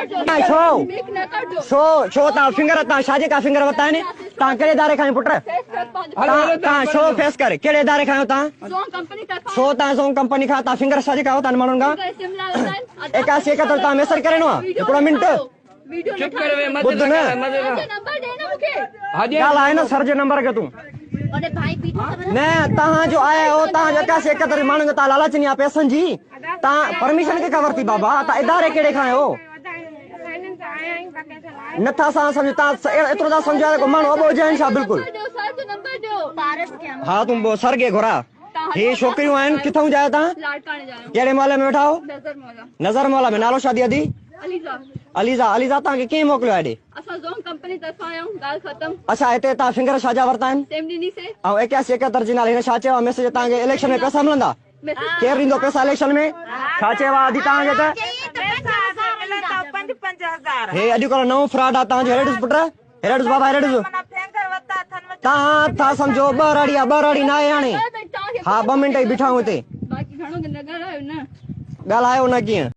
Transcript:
छो छो छो ता फिंगर ता शाजे का फिंगर बताए ने ता केड़े दारे खाए पुट ता शो फेस कर केड़े दारे खायो ता शो ता सो कंपनी खा ता फिंगर शाजे का होता मानुगा 8171 ता मैसेज करेनो थोड़ा मिनट चुप कर वे मत बुद्ध ने नंबर देना मुके क्या लाए ना सर जे नंबर के तू अरे भाई पीछे ने तहां जो आया हो तहां जो 8171 मानुगा ता लालच नहीं आ पैसन जी ता परमिशन के कवरती बाबा ता इदारे केड़े खाए हो नथा सा समझता एतरो दा समझा को मानो अबो जैन शा बिल्कुल दो सर तो नंबर दो पारस के हां तुम वो सर के घोरा ये छोकरियों आइन किथों जायो ता लाड़काने जायो केड़े मोहल्ले में बैठा हो नजर मौला में नालो शादी दी अलीजा अलीजा ता के के मोकलो आडे असा जोन कंपनी तरफा आयो गाल खत्म अच्छा एते ता फिंगर शाजा वरतान सेमडी नी से आ 8171 जी नाल हिन छा चेवा मैसेज ता के इलेक्शन में पैसा मिलंदा केर रिंदो पैसा इलेक्शन में छा चेवा दी ता के हे अॼु कल्ह नओं फ्रॉड आ तव्हांजो हेरेडुस पुट हेरेडुस बाबा हेरेडुस तव्हां था सम्झो ॿ राड़ी न आहे हाणे हा 2 मिंट ई बीठा आहियूं हिते बाक़ी घणो ॻाल्हायो न ॻाल्हायो न कीअं